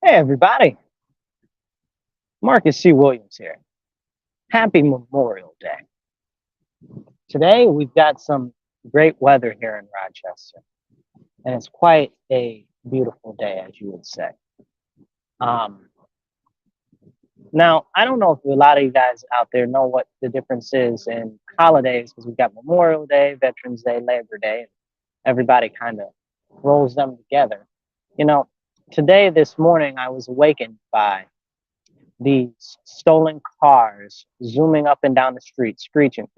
Hey, everybody. Marcus C. Williams here. Happy Memorial Day. Today, we've got some great weather here in Rochester, and it's quite a beautiful day, as you would say. Um, Now, I don't know if a lot of you guys out there know what the difference is in holidays because we've got Memorial Day, Veterans Day, Labor Day, and everybody kind of rolls them together. You know, today, this morning, I was awakened by these stolen cars zooming up and down the street, screeching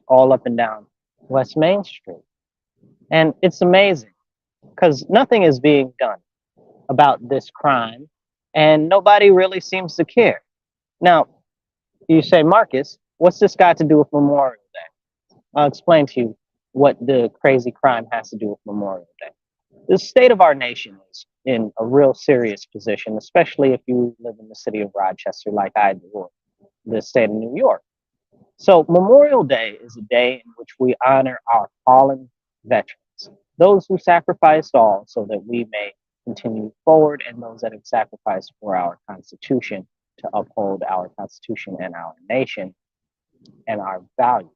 all up and down West Main Street. And it's amazing because nothing is being done about this crime and nobody really seems to care. Now, you say, Marcus, what's this got to do with Memorial Day? I'll explain to you what the crazy crime has to do with Memorial Day. The state of our nation is in a real serious position, especially if you live in the city of Rochester like I do, or the state of New York. So, Memorial Day is a day in which we honor our fallen veterans, those who sacrificed all so that we may continue forward, and those that have sacrificed for our Constitution to uphold our Constitution and our nation and our values.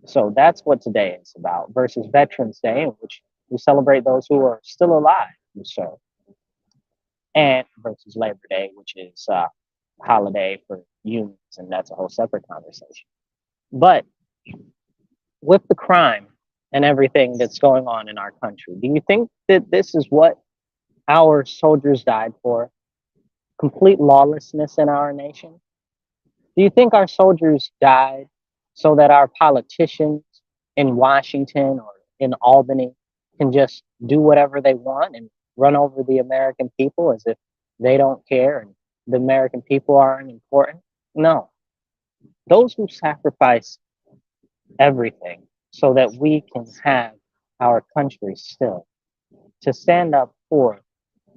So, that's what today is about, versus Veterans Day, in which we celebrate those who are still alive who serve, and versus Labor Day, which is a holiday for unions, and that's a whole separate conversation. But with the crime and everything that's going on in our country, do you think that this is what our soldiers died for? Complete lawlessness in our nation? Do you think our soldiers died so that our politicians in Washington or in Albany can just do whatever they want and run over the American people as if they don't care and the American people aren't important? No. Those who sacrifice everything so that we can have our country still, to stand up for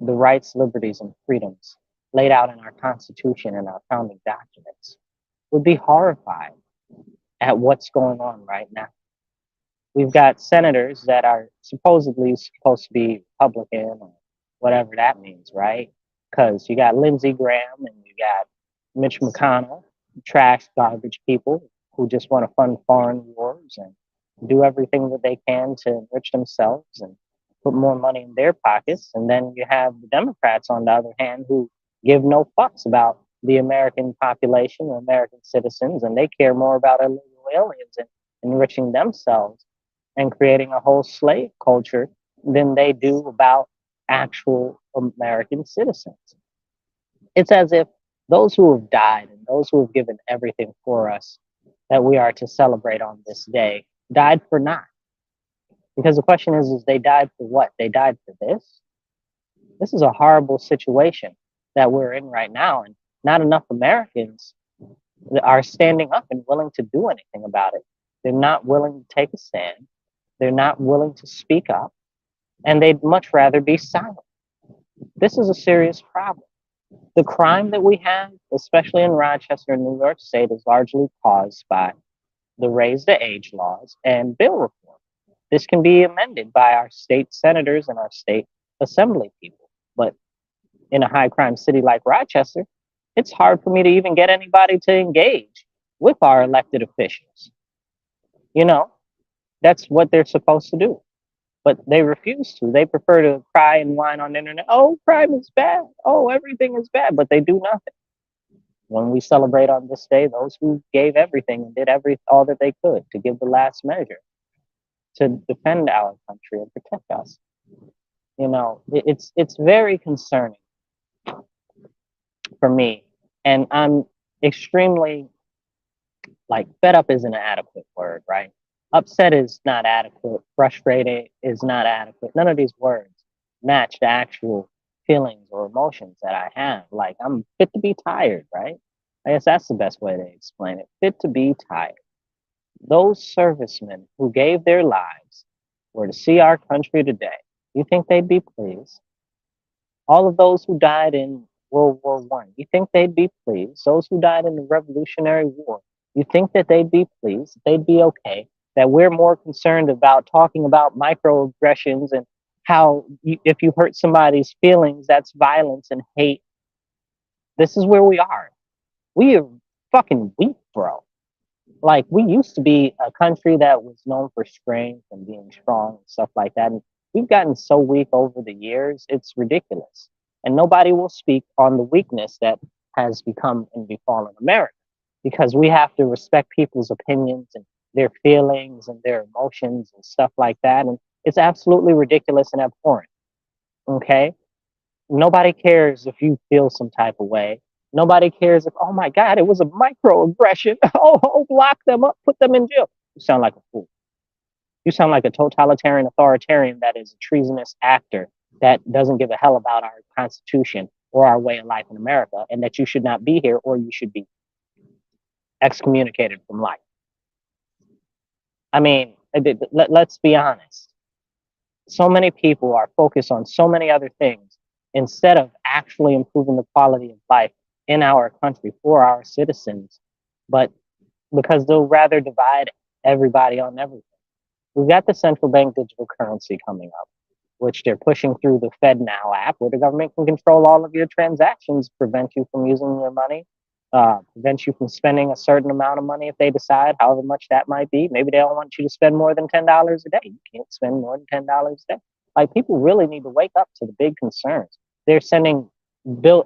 the rights, liberties, and freedoms laid out in our Constitution and our founding documents, would be horrified at what's going on right now. We've got senators that are supposedly supposed to be Republican or whatever that means, right? Because you got Lindsey Graham and you got Mitch McConnell, trash garbage people who just want to fund foreign wars and do everything that they can to enrich themselves and put more money in their pockets. And then you have the Democrats, on the other hand, who give no fucks about the American population or American citizens, and they care more about illegal aliens and enriching themselves and creating a whole slave culture than they do about actual American citizens. It's as if those who have died and those who have given everything for us that we are to celebrate on this day died for naught. Because the question is they died for what? They died for this? This is a horrible situation that we're in right now, and not enough Americans are standing up and willing to do anything about it. They're not willing to take a stand. They're not willing to speak up, and they'd much rather be silent. This is a serious problem. The crime that we have, especially in Rochester and New York State, is largely caused by the raise the age laws and bill reform. This can be amended by our state senators and our state assembly people. But in a high crime city like Rochester, it's hard for me to even get anybody to engage with our elected officials. You know, that's what they're supposed to do. But they refuse to. They prefer to cry and whine on the internet. Oh, crime is bad. Oh, everything is bad. But they do nothing. When we celebrate on this day, those who gave everything and did all that they could to give the last measure to defend our country and protect us. You know, it's very concerning for me, and I'm extremely fed up isn't an adequate word, right? Upset is not adequate. Frustrated is not adequate. None of these words match the actual feelings or emotions that I have. Like I'm fit to be tired, right? I guess that's the best way to explain it. Fit to be tired. Those servicemen who gave their lives were to see our country today. You think they'd be pleased? All of those who died in World War One, you think they'd be pleased? Those who died in the Revolutionary War, you think that they'd be pleased? They'd be okay. That we're more concerned about talking about microaggressions and how if you hurt somebody's feelings, that's violence and hate. This is where we are. We are fucking weak, bro. Like we used to be a country that was known for strength and being strong and stuff like that. And we've gotten so weak over the years, it's ridiculous. And nobody will speak on the weakness that has become and befallen America because we have to respect people's opinions and their feelings and their emotions and stuff like that. And it's absolutely ridiculous and abhorrent. Okay. Nobody cares if you feel some type of way. Nobody cares if, oh my God, it was a microaggression. Oh, lock them up, put them in jail. You sound like a fool. You sound like a totalitarian authoritarian that is a treasonous actor that doesn't give a hell about our Constitution or our way of life in America, and that you should not be here or you should be excommunicated from life. I mean, let's be honest. So many people are focused on so many other things instead of actually improving the quality of life in our country for our citizens, but because they'll rather divide everybody on everything. We've got the central bank digital currency coming up, which they're pushing through the FedNow app, where the government can control all of your transactions, prevent you from using your money, prevent you from spending a certain amount of money if they decide, however much that might be. Maybe they don't want you to spend more than $10 a day. You can't spend more than $10 a day. Like people really need to wake up to the big concerns. They're sending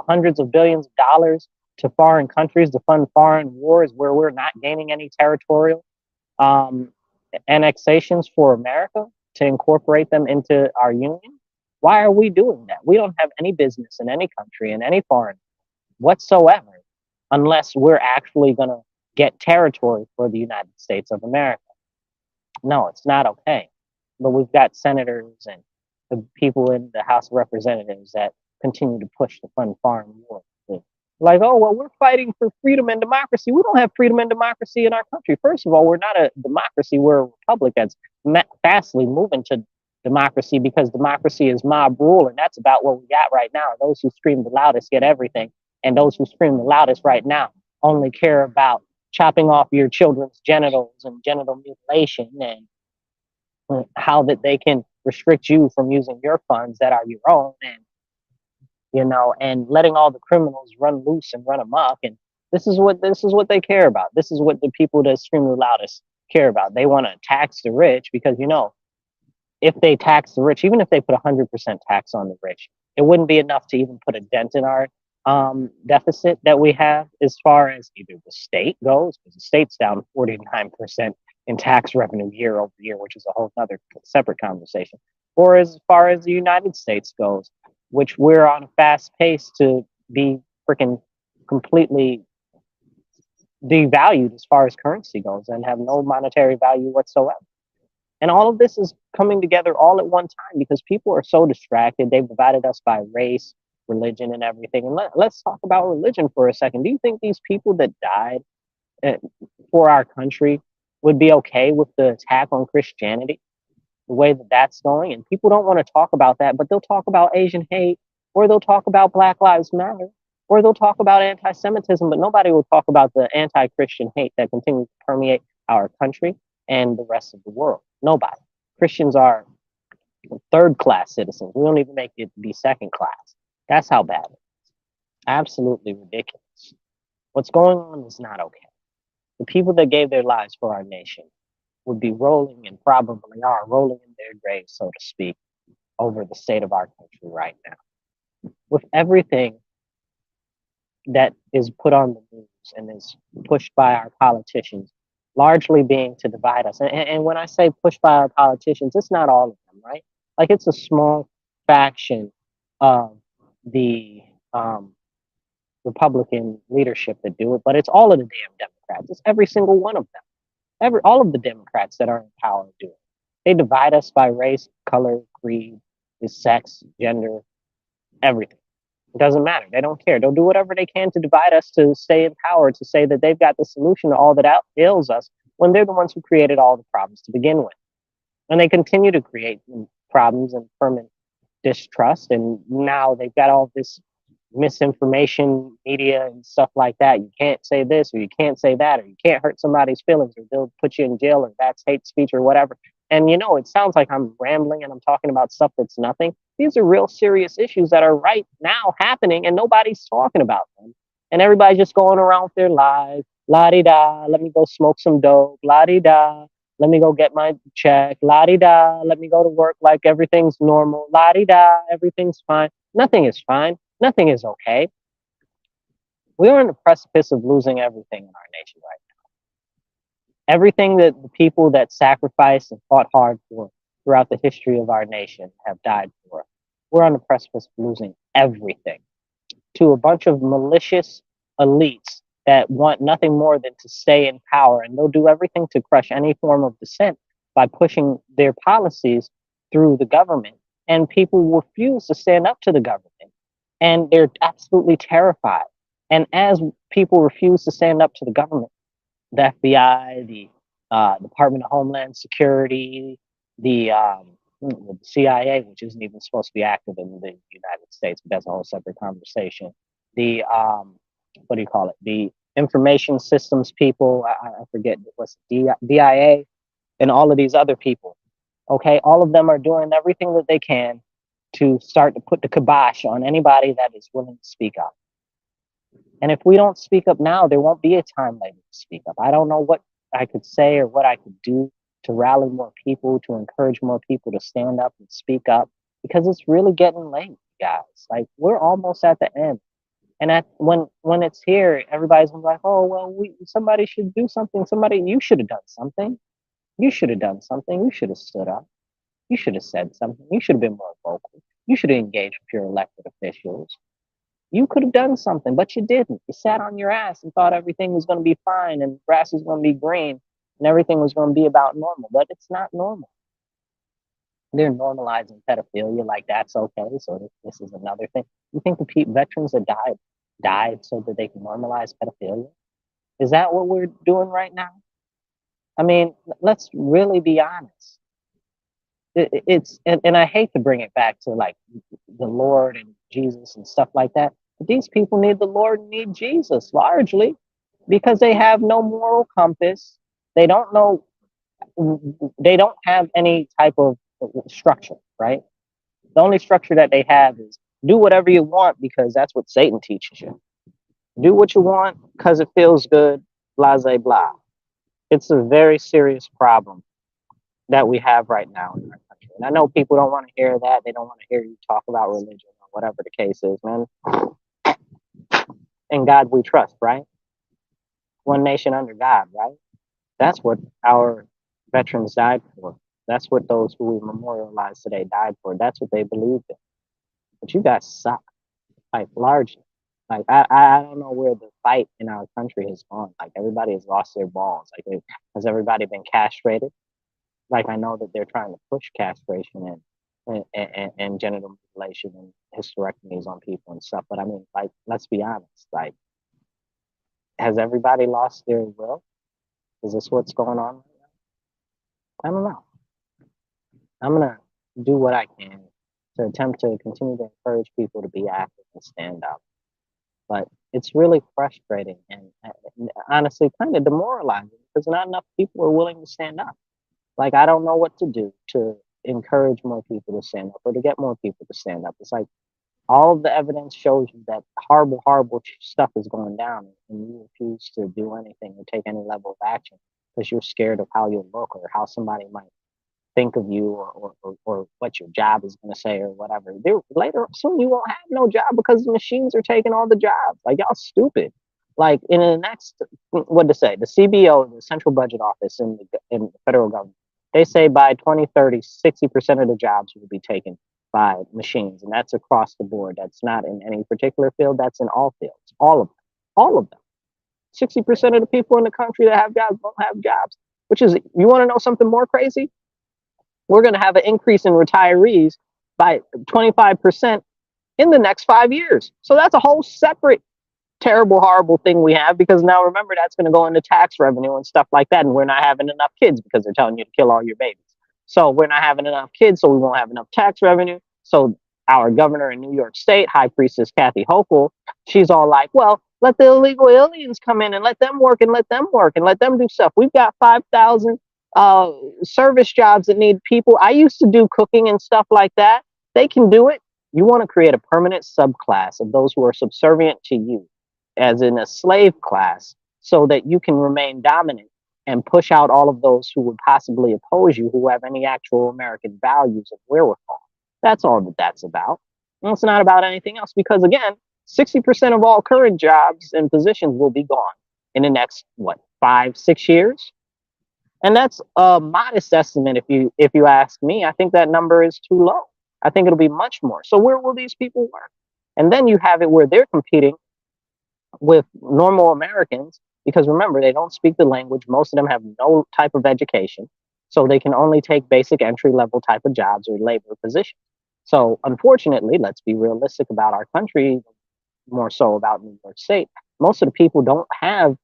hundreds of billions of dollars to foreign countries to fund foreign wars where we're not gaining any territorial um, annexations for America to incorporate them into our union. Why are we doing that? We don't have any business in any country, in any foreign whatsoever, unless we're actually going to get territory for the United States of America. No, it's not okay. But we've got senators and the people in the House of Representatives that continue to push to fund foreign wars. Like, oh, well, we're fighting for freedom and democracy. We don't have freedom and democracy in our country. First of all, we're not a democracy. We're a republic that's fastly moving to democracy because democracy is mob rule. And that's about what we got right now. Those who scream the loudest get everything. And those who scream the loudest right now only care about chopping off your children's genitals and genital mutilation and how that they can restrict you from using your funds that are your own and letting all the criminals run loose and run amok. And this is what they care about. This is what the people that scream the loudest care about. They want to tax the rich because if they tax the rich, even if they put 100% tax on the rich, it wouldn't be enough to even put a dent in our deficit that we have as far as either the state goes, because the state's down 49% in tax revenue year over year, which is a whole other separate conversation, or as far as the United States goes, which we're on a fast pace to be freaking completely devalued as far as currency goes and have no monetary value whatsoever. And all of this is coming together all at one time because people are so distracted. They've divided us by race, religion, and everything. And let's talk about religion for a second. Do you think these people that died for our country would be okay with the attack on Christianity, the way that that's going? And people don't want to talk about that, but they'll talk about Asian hate, or they'll talk about Black Lives Matter, or they'll talk about anti-Semitism, but nobody will talk about the anti-Christian hate that continues to permeate our country and the rest of the world. Nobody. Christians are third-class citizens. We don't even make it to be second class. That's how bad it is. Absolutely ridiculous. What's going on is not okay. The people that gave their lives for our nation would be rolling and probably are rolling in their graves, so to speak, over the state of our country right now. With everything that is put on the news and is pushed by our politicians, largely being to divide us. And when I say pushed by our politicians, it's not all of them, right? Like it's a small faction of the Republican leadership that do it, but it's all of the damn Democrats. It's every single one of them. All of the Democrats that are in power do it. They divide us by race, color, creed, sex, gender, everything. It doesn't matter. They don't care. They'll do whatever they can to divide us, to stay in power, to say that they've got the solution to all that ails us when they're the ones who created all the problems to begin with. And they continue to create problems and permanent distrust. And now they've got all this misinformation media and stuff like that. You can't say this or you can't say that, or you can't hurt somebody's feelings, or they'll put you in jail, or that's hate speech or whatever. And it sounds like I'm rambling and I'm talking about stuff that's nothing. These are real serious issues that are right now happening and nobody's talking about them. And everybody's just going around with their lives. La di da, let me go smoke some dope. La di da, let me go get my check. La di da, let me go to work like everything's normal. La di da, everything's fine. Nothing is fine. Nothing is okay. We are on the precipice of losing everything in our nation right now. Everything that the people that sacrificed and fought hard for throughout the history of our nation have died for. We're on the precipice of losing everything to a bunch of malicious elites that want nothing more than to stay in power, and they'll do everything to crush any form of dissent by pushing their policies through the government. And people refuse to stand up to the government, and they're absolutely terrified. And as people refuse to stand up to the government, the FBI, the Department of Homeland Security, the CIA, which isn't even supposed to be active in the United States, but that's a whole separate conversation. The what do you call it? The information systems people, I forget what's DIA, and all of these other people. Okay, all of them are doing everything that they can to start to put the kibosh on anybody that is willing to speak up. And if we don't speak up now, there won't be a time later to speak up. I don't know what I could say or what I could do to rally more people, to encourage more people to stand up and speak up, because it's really getting late, guys. Like, we're almost at the end. And when it's here, everybody's gonna be like, oh well, somebody should do something. You should have done something. You should have done something. You should have stood up. You should have said something. You should have been more vocal. You should have engaged with your elected officials. You could have done something, but you didn't. You sat on your ass and thought everything was going to be fine and grass was going to be green and everything was going to be about normal, but it's not normal. They're normalizing pedophilia like that's okay. So this is another thing. You think the veterans that died so that they can normalize pedophilia? Is that what we're doing right now? I mean, let's really be honest. And I hate to bring it back to like the Lord and Jesus and stuff like that. But these people need the Lord and need Jesus largely because they have no moral compass. They don't know. They don't have any type of structure, right? The only structure that they have is do whatever you want because that's what Satan teaches you. Do what you want because it feels good, blah, blah, blah. It's a very serious problem that we have right now in our country. And I know people don't want to hear that. They don't want to hear you talk about religion or whatever the case is, man. In God we trust, right? One nation under God, right? That's what our veterans died for. That's what those who we memorialize today died for. That's what they believed in. But you guys suck, like largely. Like I don't know where the fight in our country has gone. Like everybody has lost their balls. Like has everybody been castrated? Like I know that they're trying to push castration and genital mutilation and hysterectomies on people and stuff. But I mean, like, let's be honest. Like, has everybody lost their will? Is this what's going on right now? I don't know. I'm gonna do what I can to attempt to continue to encourage people to be active and stand up. But it's really frustrating and honestly kind of demoralizing because not enough people are willing to stand up. Like, I don't know what to do to encourage more people to stand up or to get more people to stand up. It's like all of the evidence shows you that horrible, horrible stuff is going down and you refuse to do anything or take any level of action because you're scared of how you'll look or how somebody might think of you or what your job is going to say or whatever. Later, soon you won't have no job because the machines are taking all the jobs. Like, y'all stupid. Like, in the next, what to say, the CBO, the Central Budget Office in the federal government, they say by 2030, 60% of the jobs will be taken by machines. And that's across the board. That's not in any particular field. That's in all fields. All of them. All of them. 60% of the people in the country that have jobs don't have jobs. Which is, you want to know something more crazy? We're going to have an increase in retirees by 25% in the next 5 years. So that's a whole separate terrible, horrible thing we have, because now remember that's going to go into tax revenue and stuff like that. And we're not having enough kids because they're telling you to kill all your babies. So we're not having enough kids, so we won't have enough tax revenue. So our governor in New York State, High Priestess Kathy Hochul, she's all like, well, let the illegal aliens come in and let them work and let them work and let them do stuff. We've got 5,000 service jobs that need people. I used to do cooking and stuff like that. They can do it. You want to create a permanent subclass of those who are subservient to you, as in a slave class, so that you can remain dominant and push out all of those who would possibly oppose you, who have any actual American values and wherewithal. That's all that that's about. And it's not about anything else, because again, 60% of all current jobs and positions will be gone in the next, what, 5, 6 years? And that's a modest estimate if you ask me. I think that number is too low. I think it'll be much more. So where will these people work? And then you have it where they're competing with normal Americans, because remember, they don't speak the language. Most of them have no type of education. So they can only take basic entry level type of jobs or labor positions. So unfortunately, let's be realistic about our country, more so about New York State. Most of the people don't have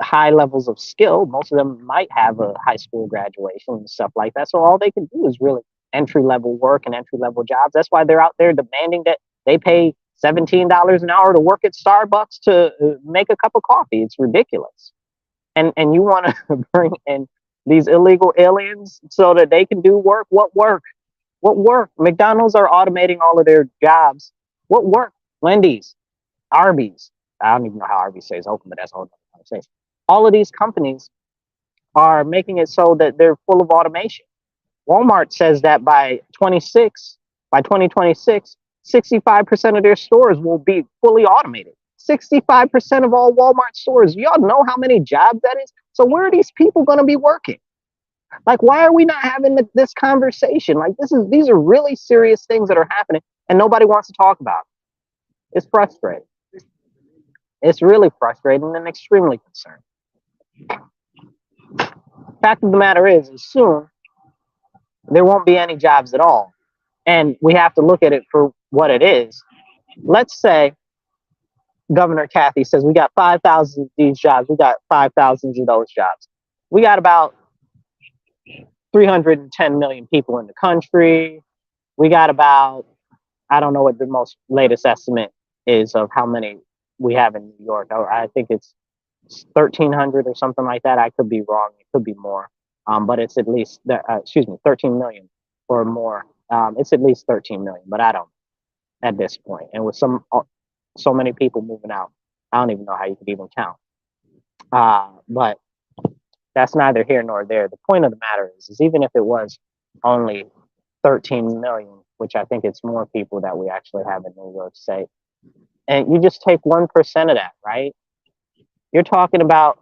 high levels of skill. Most of them might have a high school graduation and stuff like that. So all they can do is really entry level work and entry level jobs. That's why they're out there demanding that they pay $17 an hour to work at Starbucks to make a cup of coffee. It's ridiculous. And you want to bring in these illegal aliens so that they can do work? What work? What work? McDonald's are automating all of their jobs. What work? Wendy's, Arby's. I don't even know how Arby's stays open, but that's a whole other conversation. All of these companies are making it so that they're full of automation. Walmart says that by 2026, 65% of their stores will be fully automated. 65% of all Walmart stores. Y'all know how many jobs that is? So where are these people going to be working? Like, why are we not having this conversation? Like, these are really serious things that are happening, and nobody wants to talk about it. It's frustrating. It's really frustrating and extremely concerning. Fact of the matter is soon there won't be any jobs at all. And we have to look at it for what it is. Let's say Governor Kathy says we got 5,000 of these jobs. We got 5,000 of those jobs. We got about 310 million people in the country. We got about, I don't know what the most latest estimate is of how many we have in New York. I think it's 1,300 or something like that. I could be wrong. It could be more. But it's at least, 13 million or more. It's at least 13 million, but I don't at this point. And with so many people moving out, I don't even know how you could even count. But that's neither here nor there. The point of the matter is even if it was only 13 million, which I think it's more people that we actually have in New York State, and you just take 1% of that, right? You're talking about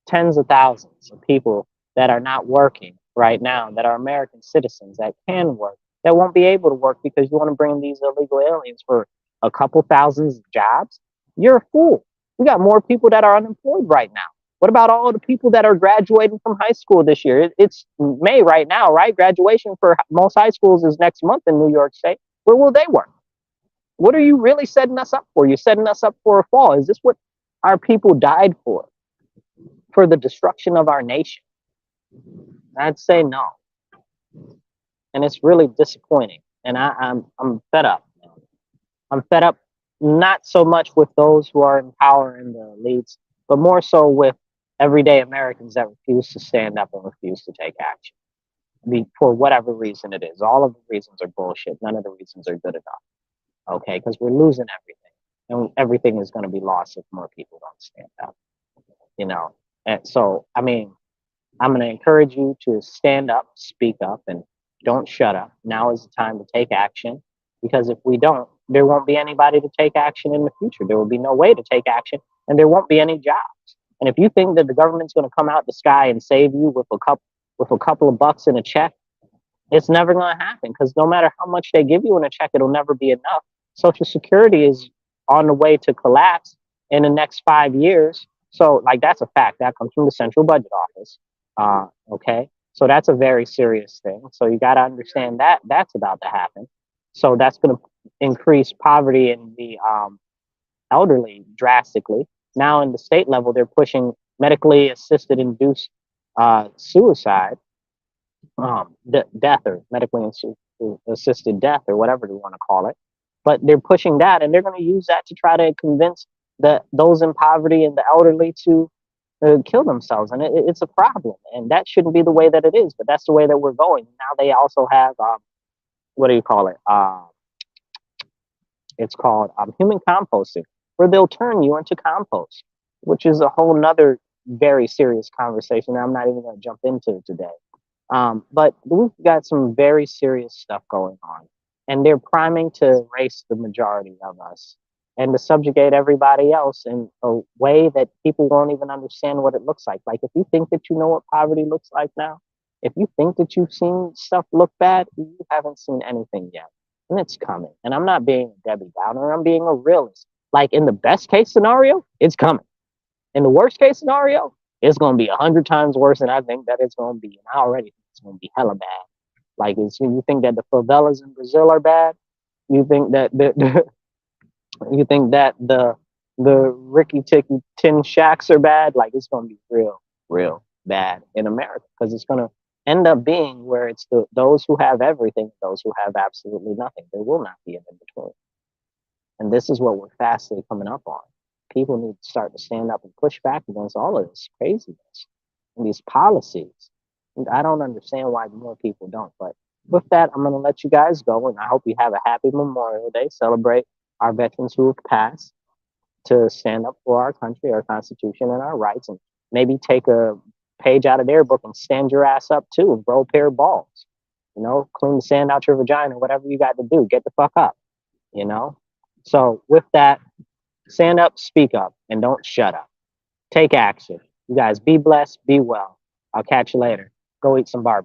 tens of thousands of people that are not working right now, that are American citizens that can work, that won't be able to work because you want to bring these illegal aliens for a couple thousands of jobs. You're a fool. We got more people that are unemployed right now. What about all the people that are graduating from high school this year? It's May right now, right? Graduation for most high schools is next month in New York State. Where will they work? What are you really setting us up for? You're setting us up for a fall. Is this what our people died for? For the destruction of our nation? I'd say no. And it's really disappointing. And I'm fed up. I'm fed up not so much with those who are in power and the elites, but more so with everyday Americans that refuse to stand up and refuse to take action. For whatever reason it is. All of the reasons are bullshit. None of the reasons are good enough. Okay, because we're losing everything. And everything is going to be lost if more people don't stand up. And so, I mean, I'm going to encourage you to stand up, speak up, and don't shut up. Now is the time to take action, because if we don't, there won't be anybody to take action in the future. There will be no way to take action, and there won't be any jobs. And if you think that the government's going to come out the sky and save you with a couple of bucks in a check, it's never going to happen, because no matter how much they give you in a check, it'll never be enough. Social Security is on the way to collapse in the next 5 years. So, like, that's a fact. That comes from the Central Budget Office. Okay, so that's a very serious thing. So you got to understand that that's about to happen. So that's going to increase poverty in the elderly drastically. Now, in the state level, they're pushing medically assisted induced suicide, death, or medically assisted death, or whatever you want to call it. But they're pushing that, and they're going to use that to try to convince those in poverty and the elderly to kill themselves, and it's a problem, and that shouldn't be the way that it is. But that's the way that we're going now. They also have what do you call it? It's called human composting, where they'll turn you into compost, which is a whole nother very serious conversation that I'm not even going to jump into today. But we've got some very serious stuff going on, and they're priming to erase the majority of us and to subjugate everybody else in a way that people won't even understand what it looks like. Like, if you think that you know what poverty looks like now, if you think that you've seen stuff look bad, you haven't seen anything yet. And it's coming. And I'm not being a Debbie Downer, I'm being a realist. Like, in the best case scenario, it's coming. In the worst case scenario, it's going to be 100 times worse than I think that it's going to be. And I already think it's going to be hella bad. Like, you think that the favelas in Brazil are bad? You think that you think that the Ricky Ticky Tin Shacks are bad? Like, it's going to be real bad in America, because it's going to end up being where it's those who have everything, those who have absolutely nothing. There will not be an in between. And this is what we're fastly coming up on. People need to start to stand up and push back against all of this craziness and these policies. And I don't understand why more people don't. But with that, I'm going to let you guys go. And I hope you have a happy Memorial Day. Celebrate our veterans who have passed to stand up for our country, our Constitution, and our rights. And maybe take a page out of their book and stand your ass up too and grow a pair of balls. Clean the sand out your vagina, whatever you got to do. Get the fuck up, you know? So with that, stand up, speak up, and don't shut up. Take action. You guys be blessed, be well. I'll catch you later. Go eat some barbecue.